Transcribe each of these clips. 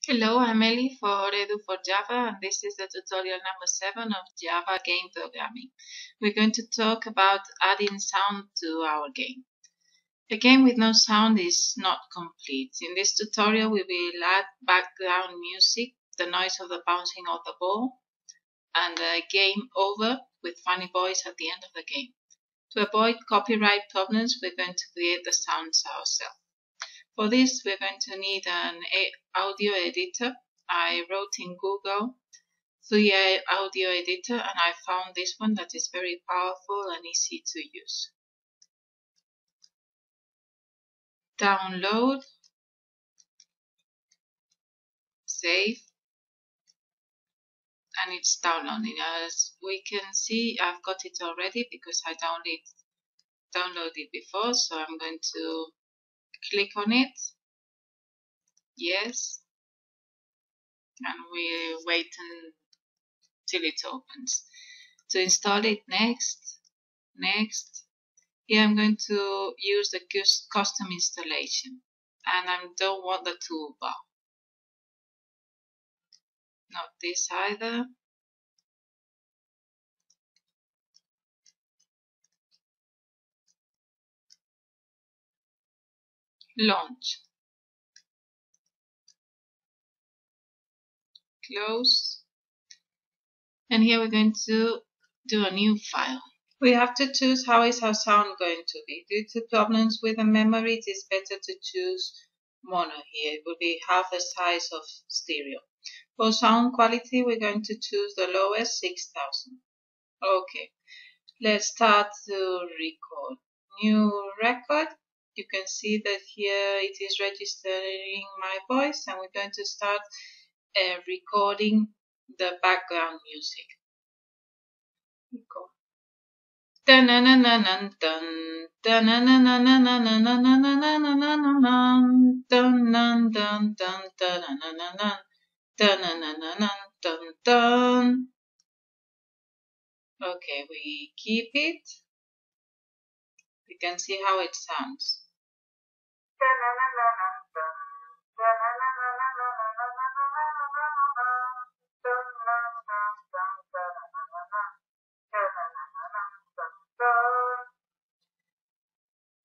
Hello, I'm Ellie for Edu for Java, and this is the tutorial number 7 of Java game programming. We're going to talk about adding sound to our game. A game with no sound is not complete. In this tutorial, we will add background music, the noise of the bouncing of the ball, and a game over with funny voice at the end of the game. To avoid copyright problems, we're going to create the sounds ourselves. For this, we're going to need an audio editor. I wrote in Google free audio editor, and I found this one that is very powerful and easy to use. Download, save, and it's downloading. As we can see, I've got it already because I downloaded it before, so I'm going to click on it. Yes, and we wait until it opens. To install it, next. Here I'm going to use the custom installation, and I don't want the toolbar. Not this either. Launch. Close. And here we're going to do a new file. We have to choose how is our sound going to be. Due to problems with the memory, it is better to choose mono here. It will be half the size of stereo. For sound quality, we're going to choose the lowest, 6000. Okay, let's start to record. New record. You can see that here it is registering my voice, and we're going to start recording the background music. Record. Okay, we keep it. You can see how it sounds.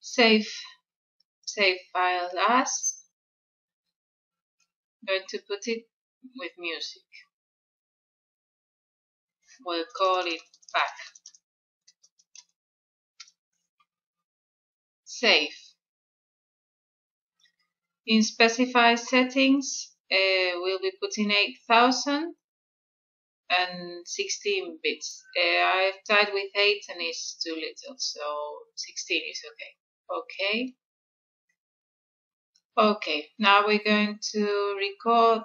Save file as. I'm going to put it with music. We'll call it back. Save. In specify settings, we'll be putting 8000 and 16 bits. I've tried with 8 and it's too little, so 16 is okay. Okay, now we're going to record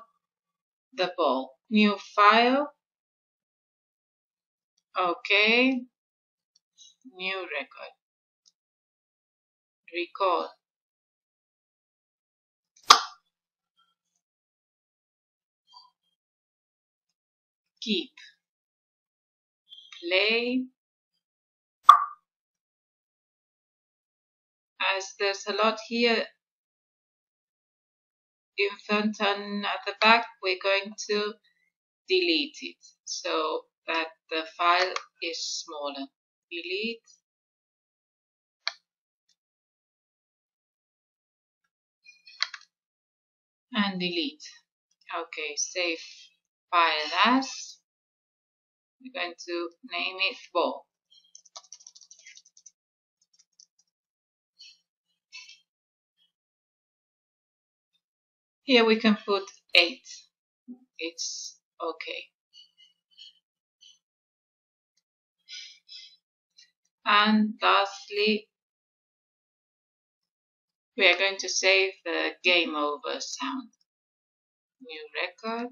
the ball. New file. Okay. New record. Record. Keep. Play. As there's a lot here in front and at the back, we're going to delete it so that the file is smaller. Delete. And delete. Okay, save file as. We're going to name it ball. Here we can put 8. It's okay. And lastly, we are going to save the game over sound. New record.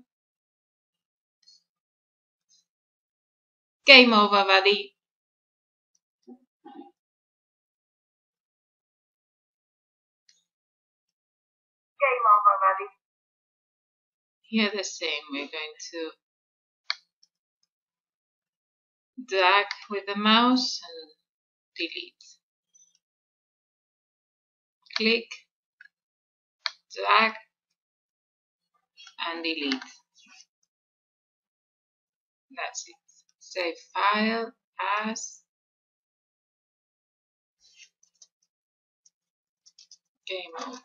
Game over, buddy. Game over, buddy. Here the same. We're going to drag with the mouse and delete. Click, drag, and delete. That's it. Save file as game over.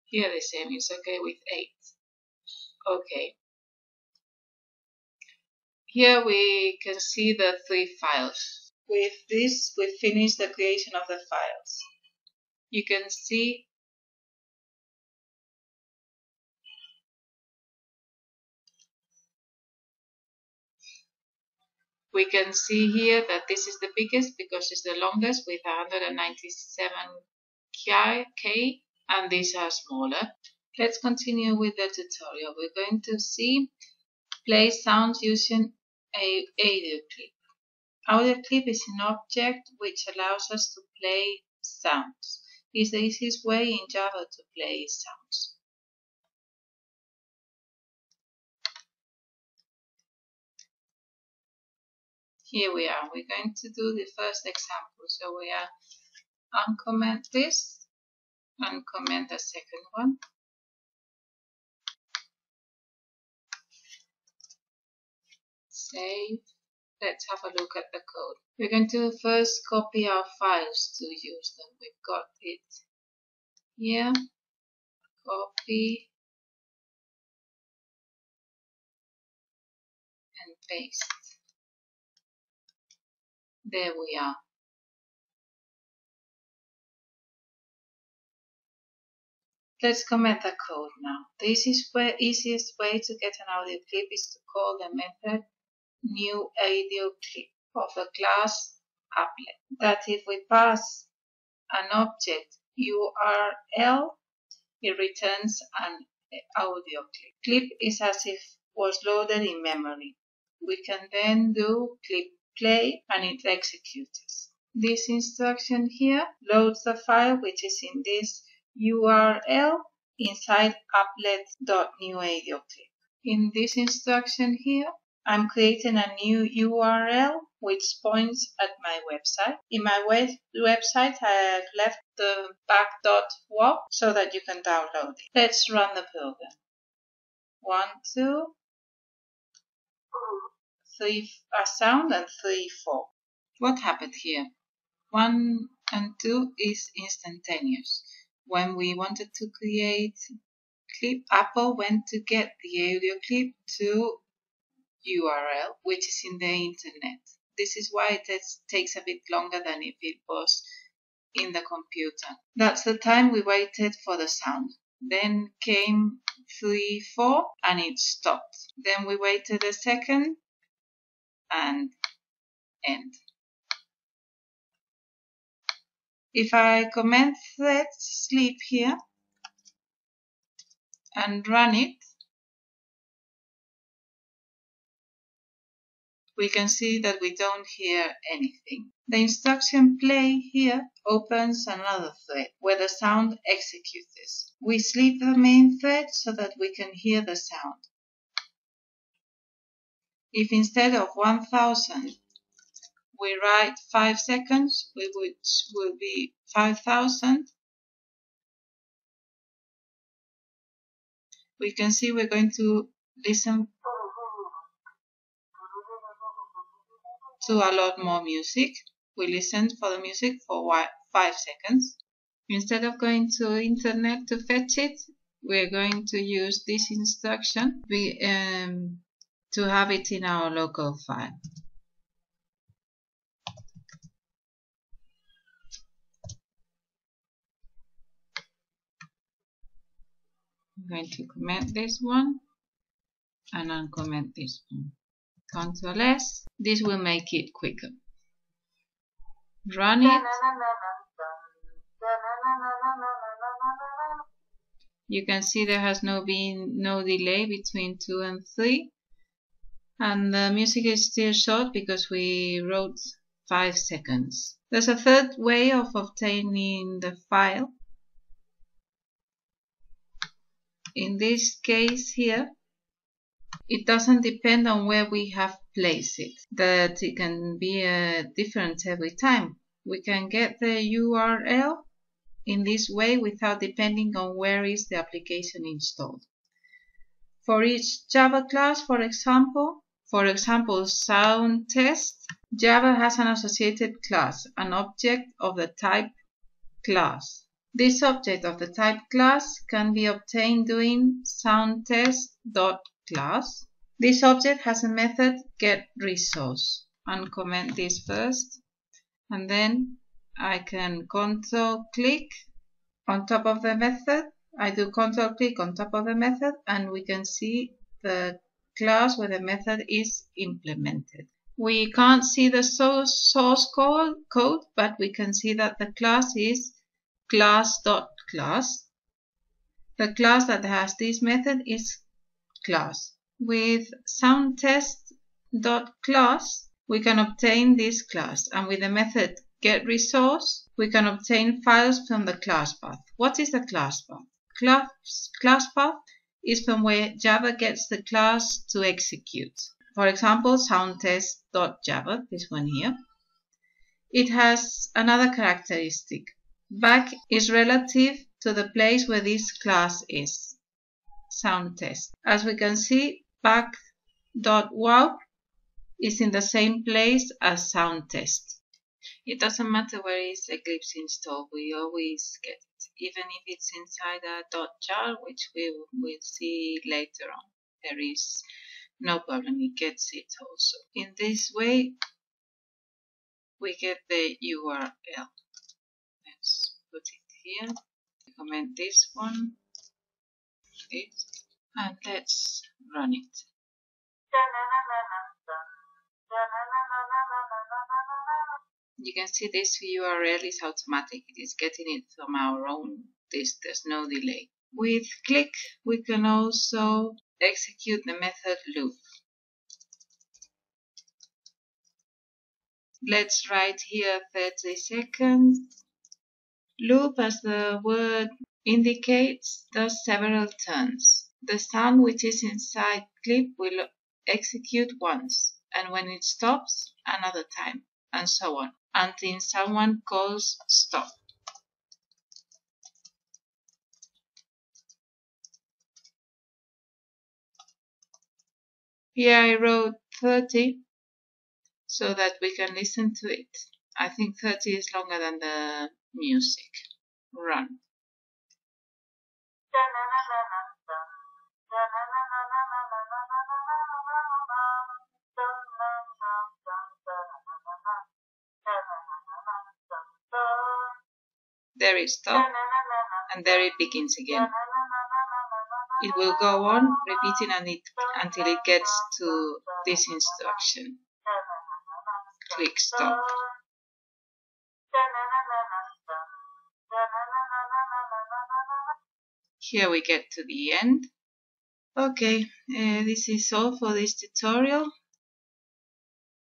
Here the same, it's okay with 8. Okay. Here we can see the 3 files. With this, we finish the creation of the files. You can see here that this is the biggest because it's the longest with 197K, and these are smaller. Let's continue with the tutorial. We're going to see play sounds using a audio clip. Audio clip is an object which allows us to play sounds. It's the easiest way in Java to play sounds. Here we are. We're going to do the first example. So we are uncomment this, uncomment the second one. Save. Let's have a look at the code. We're going to first copy our files to use them. We've got it here. Copy and paste. There we are. Let's comment the code now. The easiest way to get an audio clip is to call the method new audio clip of the class applet. That if we pass an object URL, it returns an audio clip. Clip is as if was loaded in memory. We can then do clip play and it executes. This instruction here loads the file which is in this URL inside applet.newAudioClip. In this instruction here, I'm creating a new URL which points at my website. In my website, I have left the back.wop so that you can download it. Let's run the program. 1, 2, 3 a sound and 3, 4. What happened here? 1 and 2 is instantaneous. When we wanted to create clip, Apple went to get the audio clip to URL, which is in the internet. This is why it takes a bit longer than if it was in the computer. That's the time we waited for the sound. Then came 3, 4 and it stopped. Then we waited a second and end. If I comment thread sleep here and run it, we can see that we don't hear anything. The instruction play here opens another thread where the sound executes. We sleep the main thread so that we can hear the sound. If instead of 1000 we write 5 seconds, which will be 5000, we can see we're going to listen to a lot more music. We listened for the music for 5 seconds. Instead of going to internet to fetch it, we're going to use this instruction to have it in our local file. I'm going to comment this one and uncomment this one. Ctrl S. This will make it quicker. Run it. You can see there has been no delay between 2 and 3. And the music is still short because we wrote 5 seconds. There's a third way of obtaining the file. In this case here, it doesn't depend on where we have placed it, that it can be different every time. We can get the URL in this way without depending on where is the application installed. For each Java class, for example, sound test, Java has an associated class, an object of the type class. This object of the type class can be obtained doing soundtest.class. This object has a method getResource. Uncomment this first, and then I can control click on top of the method. I do control click on top of the method, and we can see the class where the method is implemented. We can't see the source code, but we can see that the class is class.class. The class that has this method is class. With soundtest.class, we can obtain this class, and with the method getResource, we can obtain files from the class path. What is the class path? Class path is from where Java gets the class to execute. For example, soundtest.java, this one here. It has another characteristic. Back is relative to the place where this class is, soundtest. As we can see, back.wow is in the same place as soundtest. It doesn't matter where is Eclipse installed, we always get it, even if it's inside a .jar, which we will see later on. There is no problem, it gets it also. In this way, we get the URL. Let's put it here, comment this one, and let's run it. You can see this URL is automatic. It is getting it from our own disk. There's no delay. With click, we can also execute the method loop. Let's write here 30 seconds. Loop, as the word indicates, does several turns. The sound which is inside clip will execute once, and when it stops, another time, and so on, until someone calls stop. Here I wrote 30 so that we can listen to it. I think 30 is longer than the music. Run. There it stops, and there it begins again. It will go on repeating until it gets to this instruction. Click stop. Here we get to the end. Okay, this is all for this tutorial.